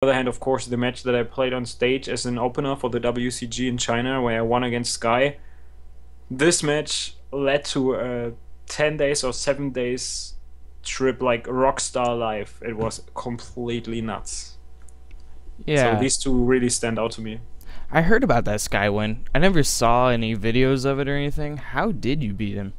other hand, of course, the match that I played on stage as an opener for the WCG in China, where I won against Sky, this match led to a 10 days or 7 days trip like Rockstar life. It was completely nuts. So Yeah, these two really stand out to me. I heard about that Sky win. I never saw any videos of it or anything. How did you beat him?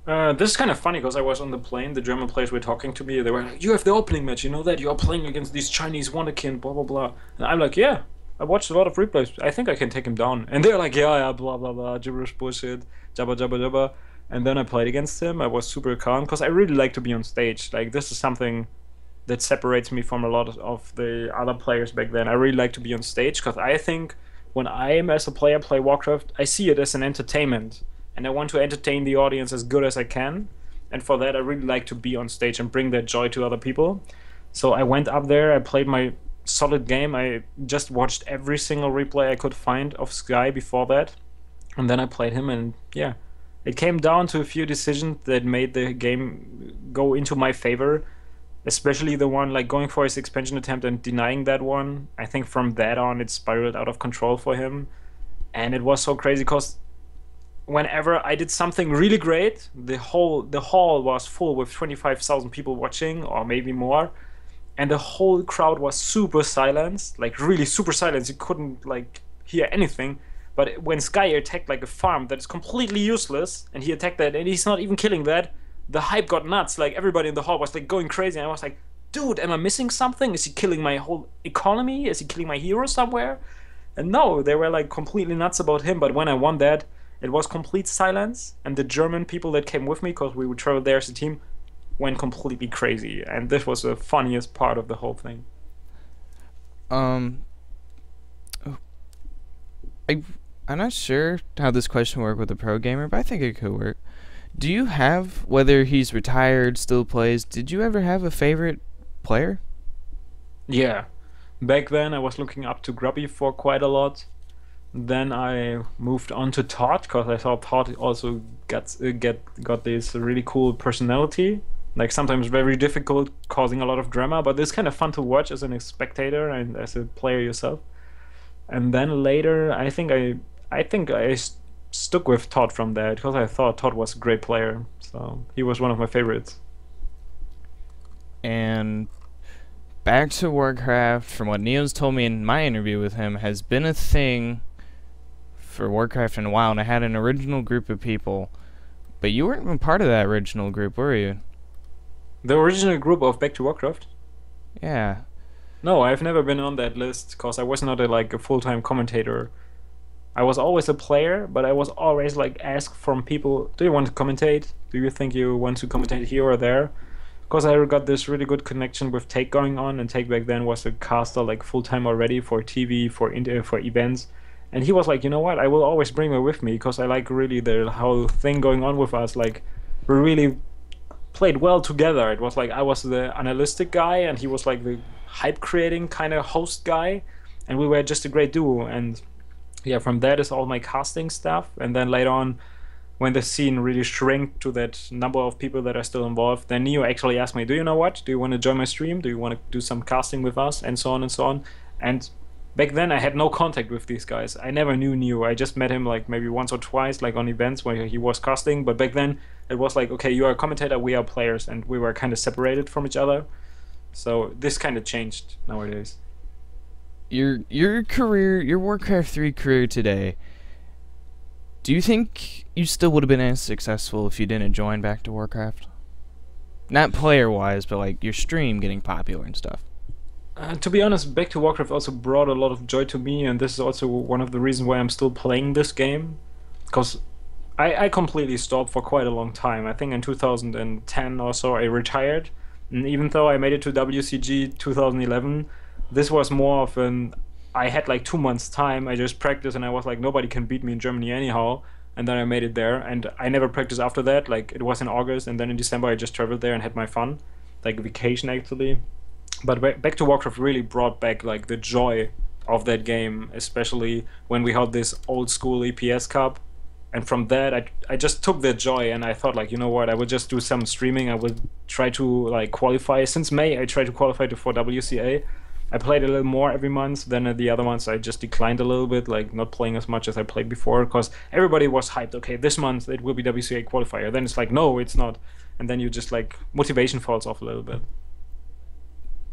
This is kind of funny because I was on the plane. The German players were talking to me. They were like, "You have the opening match. You know that you're playing against these Chinese wonderkin, blah blah blah." And I'm like, "Yeah, I watched a lot of replays. I think I can take him down." And they're like, "Yeah, yeah, blah blah blah, gibberish bullshit, jabba jabba jabba." And then I played against him. I was super calm because I really like to be on stage. Like this is something that separates me from a lot of the other players back then. I really like to be on stage because I think when I am as a player play Warcraft, I see it as an entertainment, and I want to entertain the audience as good as I can. And for that, I really like to be on stage and bring that joy to other people. So I went up there, I played my solid game. I just watched every single replay I could find of Sky before that, and then I played him, and yeah, it came down to a few decisions that made the game go into my favor, especially the one like going for his expansion attempt and denying that one. I think from that on it spiraled out of control for him, and it was so crazy because whenever I did something really great, the hall was full with 25,000 people watching or maybe more, and the whole crowd was super silenced, like really super silenced. You couldn't like hear anything. But when Sky attacked like a farm that is completely useless, and he attacked that, and he's not even killing that, the hype got nuts. Like everybody in the hall was like going crazy, and I was like, "Dude, am I missing something? Is he killing my whole economy? Is he killing my hero somewhere?" And no, they were like completely nuts about him. But when I won that, it was complete silence, and the German people that came with me, because we would travel there as a team, went completely crazy. And this was the funniest part of the whole thing. Um, I I'm not sure how this question worked with a pro gamer, but I think it could work. Do you have, whether he's retired, still plays, did you ever have a favorite player? Yeah, back then I was looking up to Grubby for quite a lot. Then I moved on to Todd because I thought Todd also got this really cool personality. Like sometimes very difficult, causing a lot of drama, but it's kind of fun to watch as a spectator and as a player yourself. And then later, I think I stuck with Todd from that because I thought Todd was a great player. So he was one of my favorites. And back to Warcraft, from what Neo's told me in my interview with him, has been a thing for Warcraft in a while, and I had an original group of people, but you weren't even part of that original group, were you? The original group of Back to Warcraft? Yeah. No, I've never been on that list because I was not like a full-time commentator. I was always a player, but I was always like asked from people, "Do you want to commentate? Do you think you want to commentate here or there?" Because I got this really good connection with Take going on, and Take back then was a caster like full-time already for TV, for events. And he was like, "You know what? I will always bring her with me because I like really the whole thing going on with us. Like we really played well together. It was like I was the analytic guy and he was like the hype creating kind of host guy, and we were just a great duo." And yeah, from that is all my casting stuff. And then later on, when the scene really shrank to that number of people that are still involved, then Neo actually asked me, "Do you know what? Do you want to join my stream? Do you want to do some casting with us?" And so on and so on. And back then I had no contact with these guys. I never knew Neo. I just met him like maybe once or twice, like on events where he was casting. But back then it was like, okay, you are a commentator, we are players, and we were kind of separated from each other. So this kind of changed nowadays. Your career, your Warcraft 3 career today, do you think you still would have been as successful if you didn't join back to Warcraft? Not player-wise, but like your stream getting popular and stuff. To be honest, Back to Warcraft also brought a lot of joy to me, and this is also one of the reasons why I'm still playing this game. Because I completely stopped for quite a long time. I think in 2010 or so I retired. And even though I made it to WCG 2011, this was more of an I had like 2 months time. I just practiced and I was like, nobody can beat me in Germany anyhow. And then I made it there, and I never practiced after that. Like it was in August, and then in December I just traveled there and had my fun, like vacation actually. But Back to Warcraft really brought back like the joy of that game, especially when we had this old school EPS Cup, And from that, I just took the joy, and I thought like, you know what, I would just do some streaming. I would try to like qualify. Since May, I tried to qualify to for WCA. I played a little more every month than the other months. I just declined a little bit, like not playing as much as I played before, because everybody was hyped. Okay, this month it will be WCA qualifier. Then it's like, no, it's not, and then you just like motivation falls off a little bit.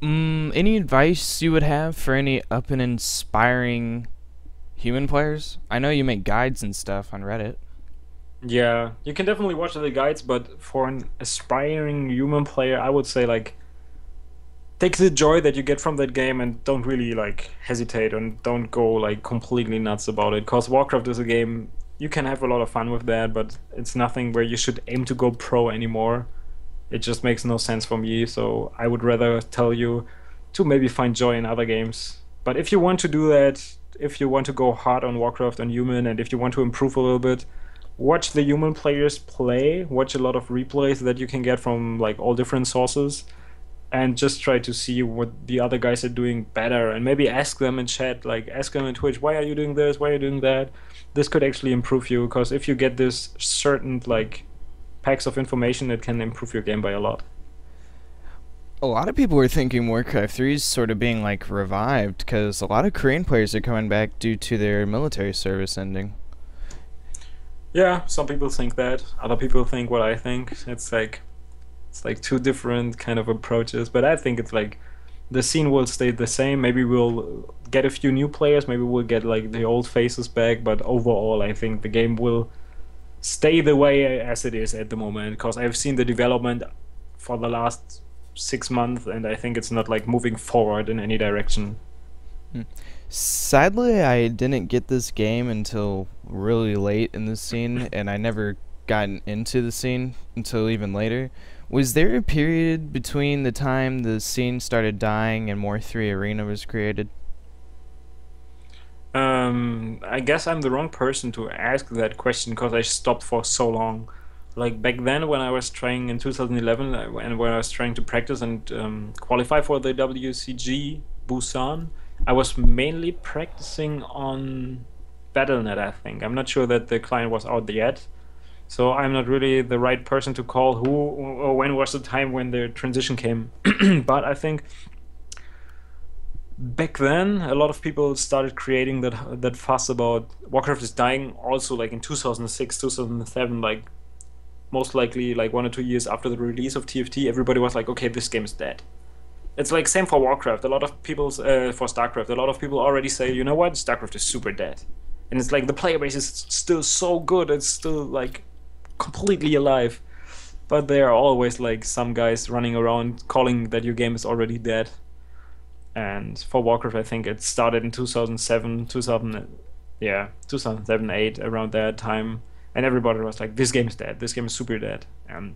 Any advice you would have for any up and inspiring human players? I know you make guides and stuff on Reddit. Yeah, you can definitely watch the guides, but for an aspiring human player, I would say like take the joy that you get from that game and don't really like hesitate and don't go like completely nuts about it. Cause Warcraft is a game you can have a lot of fun with that, but it's nothing where you should aim to go pro anymore. It just makes no sense for me. So I would rather tell you to maybe find joy in other games. But if you want to do that, if you want to go hard on Warcraft on human, and if you want to improve a little bit, watch the human players play. Watch a lot of replays that you can get from like all different sources, and just try to see what the other guys are doing better, and maybe ask them in chat, like ask them in Twitch, why are you doing this, why are you doing that. This could actually improve you, because if you get this certain like packs of information, it can improve your game by a lot. A lot of people were thinking Warcraft 3 is sort of being like revived because a lot of Korean players are coming back due to their military service ending. Yeah, some people think that, other people think what I think. It's like two different kind of approaches, but I think it's like the scene will stay the same. Maybe we'll get a few new players, maybe we'll get like the old faces back, but overall I think the game will stay the way as it is at the moment, because I've seen the development for the last 6 months, and I think it's not like moving forward in any direction. Hmm. Sadly, I didn't get this game until really late in the scene, and I never gotten into the scene until even later. Was there a period between the time the scene started dying and More 3 Arena was created? I guess I'm the wrong person to ask that question, because I stopped for so long. Like back then, when I was trying in 2011, and when I was trying to practice and qualify for the WCG Busan, I was mainly practicing on Battle.net, I think. I'm not sure that the client was out yet, so I'm not really the right person to call who or when was the time when the transition came. But I think back then a lot of people started creating that fuss about Warcraft is dying also like in 2006, 2007, like most likely like 1 or 2 years after the release of TFT. Everybody was like, okay, this game is dead. It's like same for Warcraft. A lot of people for StarCraft, a lot of people already say, you know what, StarCraft is super dead. And it's like the player base is still so good, it's still like completely alive. But there are always like some guys running around calling that your game is already dead. And for Warcraft, I think it started in 2007, 2000, yeah, 2007, 8, around that time, and everybody was like, "This game is dead. This game is super dead." And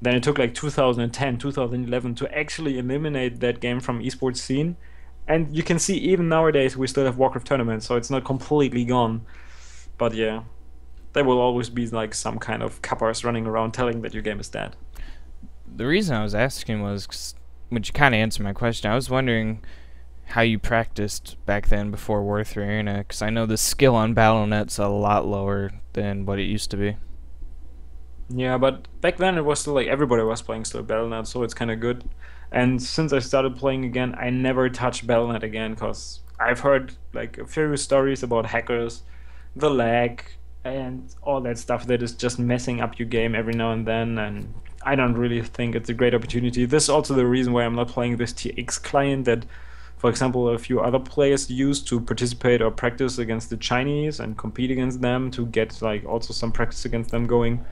then it took like 2010, 2011 to actually eliminate that game from esports scene. And you can see even nowadays we still have Warcraft tournaments, so it's not completely gone. But yeah, there will always be like some kind of cappers running around telling that your game is dead. The reason I was asking was, which you kind of answered my question. I was wondering how you practiced back then before War 3 Arena, because I know the skill on Battle.net's a lot lower than what it used to be. Yeah, but back then it was still like everybody was playing still Battle.net, so it's kind of good. And since I started playing again, I never touched Battle.net again, because I've heard like a few stories about hackers, the lag, and all that stuff that is just messing up your game every now and then. And I don't really think it's a great opportunity. This is also the reason why I'm not playing this TX client that, for example, a few other players use to participate or practice against the Chinese and compete against them to get like also some practice against them going.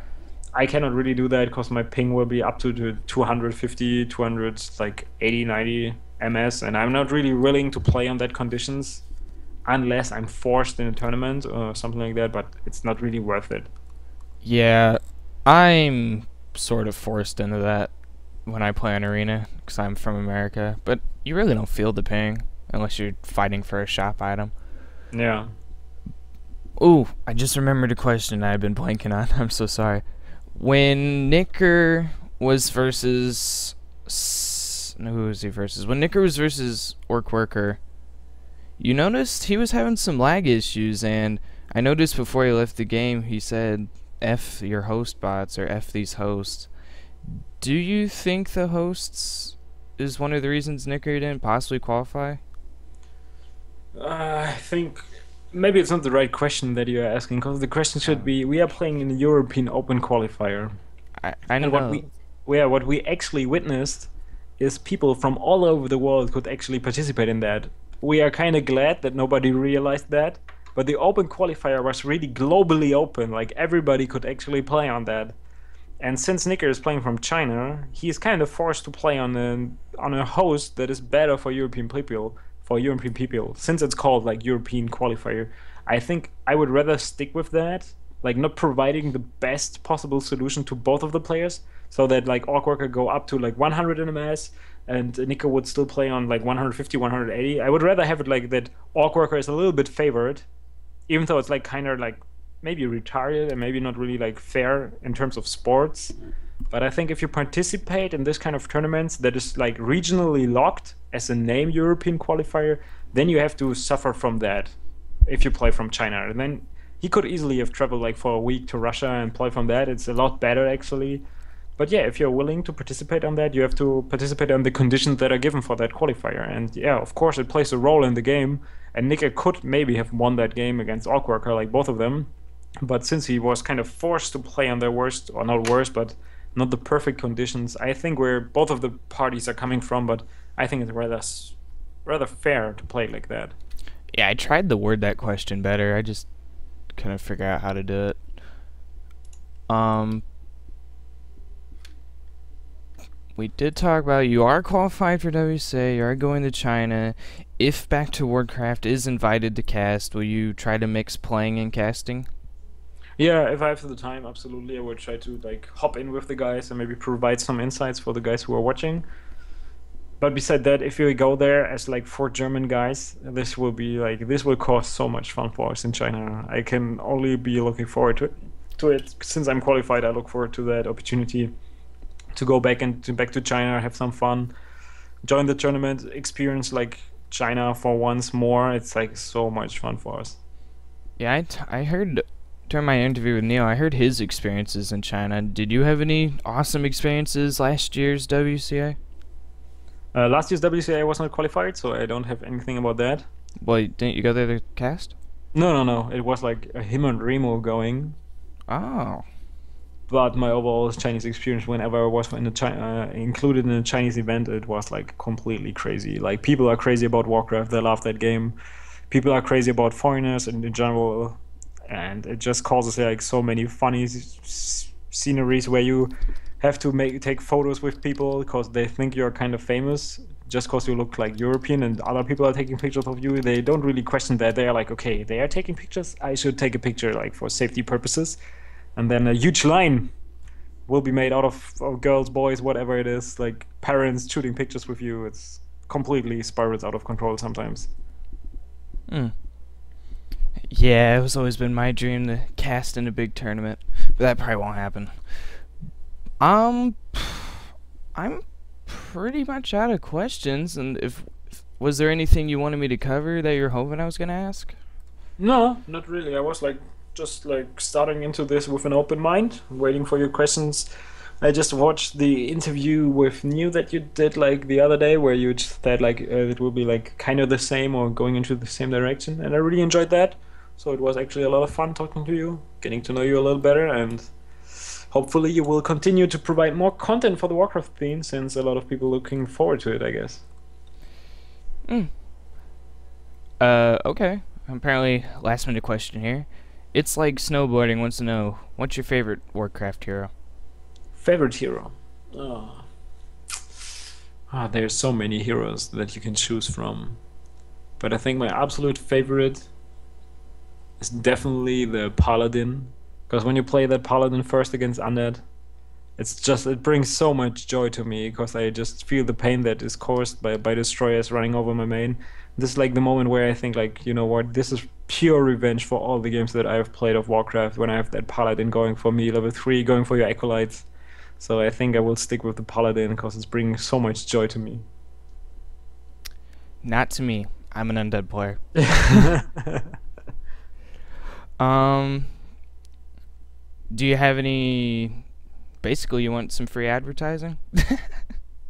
I cannot really do that because my ping will be up to the 250, 200, like 80, 90 ms, and I'm not really willing to play on that conditions unless I'm forced in a tournament or something like that, but it's not really worth it. Yeah, I'm sort of forced into that when I play on Arena, because I'm from America, but you really don't feel the ping unless you're fighting for a shop item. Yeah. Ooh, I just remembered a question I've been blanking on. I'm so sorry. When Nicker was versus... No, who was he versus? When Nicker was versus Orc Worker, you noticed he was having some lag issues, and I noticed before he left the game, he said, "F your host bots" or "F these hosts." Do you think the hosts is one of the reasons Nicker didn't possibly qualify? I think maybe it's not the right question that you're asking, because the question should Uh, be: we are playing in the European Open qualifier, I and know. what we actually witnessed is people from all over the world could actually participate in that. We are kind of glad that nobody realized that, but the Open qualifier was really globally open, like everybody could actually play on that. And since Nicker is playing from China, he's kind of forced to play on a host that is better for European people, since it's called like European qualifier. I think I would rather stick with that, like not providing the best possible solution to both of the players, so that like Awkward could go up to like 100 in MS and Nicker would still play on like 150, 180. I would rather have it like that Awkward is a little bit favored, even though it's like kind of like maybe retarded and maybe not really like fair in terms of sports. But I think if you participate in this kind of tournaments that is like regionally locked as a name European qualifier, then you have to suffer from that if you play from China. And then he could easily have traveled like for a week to Russia and play from that. It's a lot better actually. But yeah, if you're willing to participate on that, you have to participate on the conditions that are given for that qualifier. And yeah, of course, it plays a role in the game. And Nika could maybe have won that game against Awkward, like both of them. But since he was kind of forced to play on their worst, or not worst, but not the perfect conditions, I think where both of the parties are coming from. But I think it's rather fair to play like that. Yeah, I tried to word that question better. I just couldn't figure out how to do it. Um, we did talk about you are qualified for WCA, you are going to China. If Back to Warcraft is invited to cast, will you try to mix playing and casting? Yeah, if I have the time, absolutely, I would try to like hop in with the guys and maybe provide some insights for the guys who are watching. But beside that, if you go there as like four German guys, this will cause so much fun for us in China. I can only be looking forward to it. Since I'm qualified, I look forward to that opportunity to go back to China, have some fun, join the tournament, experience like China for once more. It's like so much fun for us. Yeah, I heard during my interview with Neil, I heard his experiences in China. Did you have any awesome experiences last year's WCA? Last year's WCA was not qualified, so I don't have anything about that. Well, didn't you go there to cast? No, no, no. It was like him and Remo going. Oh. But my overall Chinese experience, whenever I was included in a Chinese event, it was like completely crazy. Like people are crazy about Warcraft; they love that game. People are crazy about foreigners and in general, and it just causes like so many funny sceneries where you have to take photos with people because they think you're kind of famous just because you look like European and other people are taking pictures of you. They don't really question that. They are like, okay, they are taking pictures. I should take a picture like for safety purposes. And then a huge line will be made out of girls, boys, whatever it is, like parents shooting pictures with you. It's completely spirals out of control sometimes. Hmm. Yeah, it was always been my dream to cast in a big tournament, but that probably won't happen. Um, I'm pretty much out of questions, and if was there anything you wanted me to cover that you're hoping I was gonna ask? No, not really. I was like just like starting into this with an open mind, waiting for your questions. I just watched the interview with New that you did like the other day, where you just said like it will be like kind of the same or going into the same direction, and I really enjoyed that. So it was actually a lot of fun talking to you, getting to know you a little better, and hopefully you will continue to provide more content for the Warcraft theme, since a lot of people looking forward to it, I guess. Hmm. Okay. Apparently, last minute question here. It's like snowboarding wants to know, what's your favorite Warcraft hero? Favorite hero? Oh. There's so many heroes that you can choose from. But I think my absolute favorite is definitely the Paladin. Because when you play that Paladin first against Undead, it brings so much joy to me because I just feel the pain that is caused by destroyers running over my main. This is like the moment where I think like, you know what, this is pure revenge for all the games that I've played of Warcraft when I have that Paladin going for me, level 3, going for your Acolytes. So I think I will stick with the Paladin because it's bringing so much joy to me. Not to me. I'm an undead player. Um, do you have any? Basically, you want some free advertising?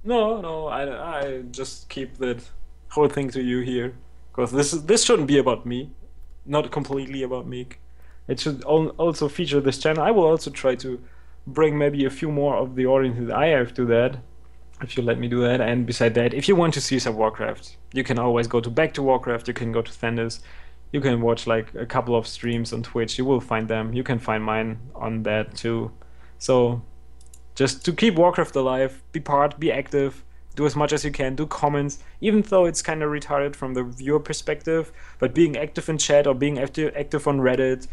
No, no, I just keep that whole thing to you here, because this shouldn't be about me, not completely about me. It should also feature this channel. I will also try to bring maybe a few more of the audience that I have to that, if you let me do that. And beside that, if you want to see some Warcraft, you can always go to Back to Warcraft. You can go to Thandis. You can watch like a couple of streams on Twitch. You will find them. You can find mine on that too. So just to keep Warcraft alive, be part, be active, do as much as you can, do comments, even though it's kind of retarded from the viewer perspective, but being active in chat or being active on Reddit,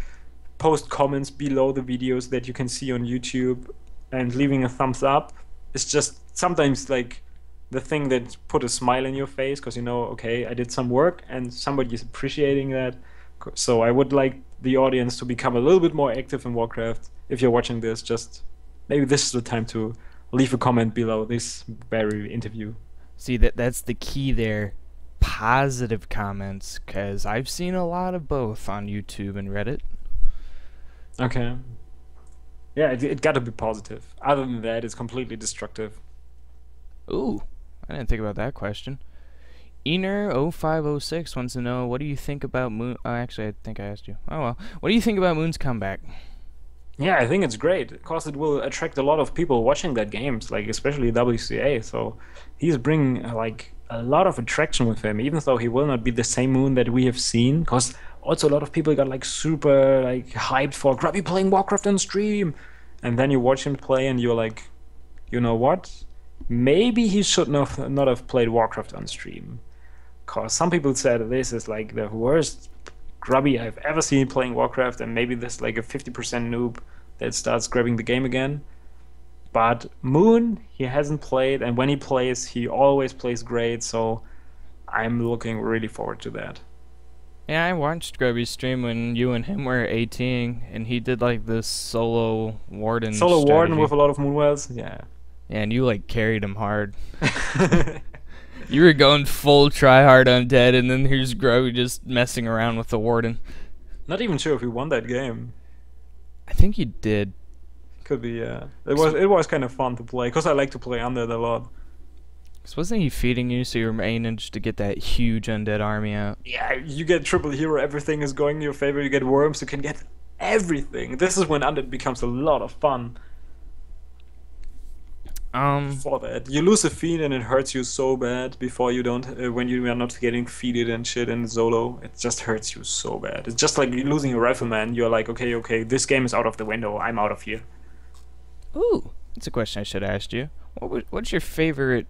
post comments below the videos that you can see on YouTube, and leaving a thumbs up is just sometimes like the thing that put a smile in your face, because you know, okay, I did some work and somebody is appreciating that. So I would like the audience to become a little bit more active in Warcraft. If you're watching this, just maybe this is the time to leave a comment below this very interview. See, that's the key there. Positive comments, because I've seen a lot of both on YouTube and Reddit. Okay. Yeah, it got to be positive. Other than that, it's completely destructive. Ooh, I didn't think about that question. Ener0506 wants to know, what do you think about Moon? Actually, I think I asked you. Oh well. What do you think about Moon's comeback? Yeah, I think it's great because it will attract a lot of people watching that games, like especially WCA. So he's bringing like a lot of attraction with him, even though he will not be the same Moon that we have seen. Because also a lot of people got like super like hyped for Grubby playing Warcraft on stream, and then you watch him play and you're like, you know what? Maybe he should not have played Warcraft on stream. Because some people said this is like the worst Grubby I've ever seen playing Warcraft, and maybe this like a 50% noob that starts grabbing the game again. But Moon, he hasn't played, and when he plays, he always plays great, so I'm looking really forward to that. Yeah, I watched Grubby's stream when you and him were 18, and he did like this solo warden Solo strategy. Warden with a lot of Moonwells, yeah. Yeah, and you like carried him hard. You were going full tryhard undead, and then here's Grubby just messing around with the warden. Not even sure if he won that game. I think he did. Could be, yeah. It was kind of fun to play, because I like to play undead a lot. Cause wasn't he feeding you so you managed to get that huge undead army out? Yeah, you get triple hero, everything is going in your favor, you get worms, you can get everything. This is when undead becomes a lot of fun. For that, you lose a feed and it hurts you so bad before you don't when you are not getting feeded and shit in solo. It just hurts you so bad. It's just like losing a rifleman. You're like, okay, this game is out of the window. I'm out of here. Ooh, that's a question I should have asked you. What's your favorite?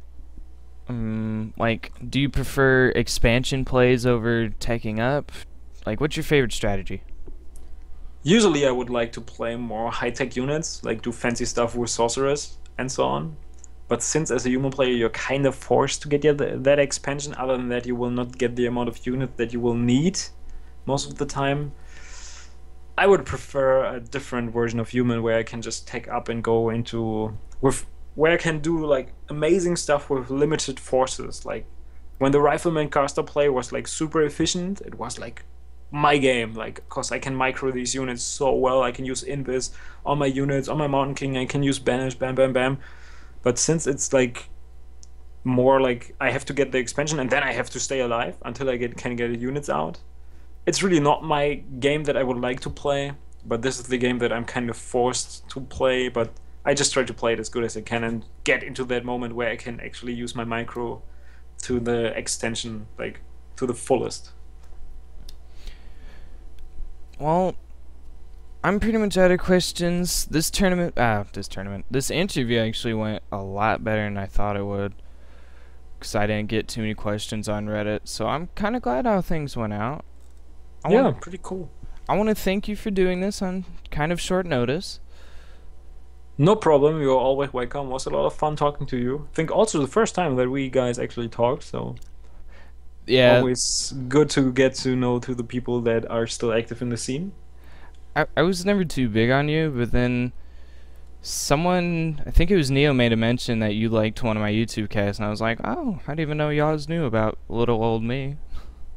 Like, do you prefer expansion plays over taking up? Like, what's your favorite strategy? Usually, I would like to play more high-tech units, like do fancy stuff with sorcerers and so on. But since as a human player you're kind of forced to get that expansion, other than that you will not get the amount of units that you will need most of the time. I would prefer a different version of human where I can just take up and go into where I can do like amazing stuff with limited forces. Like when the rifleman caster play was like super efficient, it was like my game, like, cause I can micro these units so well. I can use Invis on my units, on my Mountain King. I can use Banish, bam, bam, bam. But since it's like more like I have to get the expansion and then I have to stay alive until I can get the units out, it's really not my game that I would like to play. But this is the game that I'm kind of forced to play. But I just try to play it as good as I can and get into that moment where I can actually use my micro to the extension, like to the fullest. Well, I'm pretty much out of questions. This interview actually went a lot better than I thought it would, because I didn't get too many questions on Reddit, so I'm kind of glad how things went out. Pretty cool. I want to thank you for doing this on kind of short notice. No problem, you're always welcome. It was a lot of fun talking to you. I think also the first time that we guys actually talked, so yeah, always good to get to know to the people that are still active in the scene. I was never too big on you, but then someone, I think it was Neo, made a mention that you liked one of my YouTube casts, and I was like, oh, I didn't even know Yaws knew about little old me.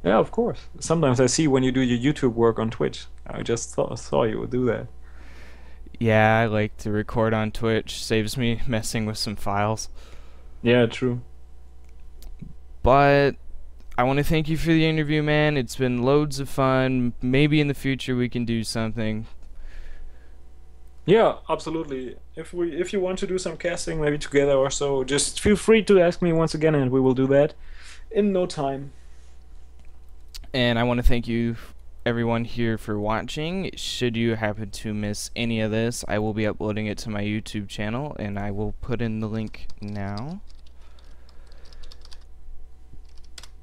Yeah, of course. Sometimes I see when you do your YouTube work on Twitch. I just saw you would do that. Yeah, I like to record on Twitch. Saves me messing with some files. Yeah, true. But I want to thank you for the interview, man. It's been loads of fun. Maybe in the future we can do something. Yeah, absolutely. If you want to do some casting maybe together or so, just feel free to ask me once again and we will do that in no time. And I want to thank you, everyone here, for watching. Should you happen to miss any of this, I will be uploading it to my YouTube channel, and I will put in the link now.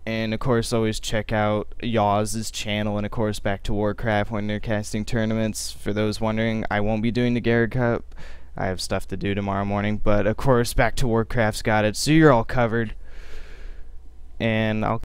And of course, always check out Yaws' channel, and of course, Back to Warcraft when they're casting tournaments. For those wondering, I won't be doing the Garrett Cup. I have stuff to do tomorrow morning, but of course, Back to Warcraft's got it, so you're all covered. And I'll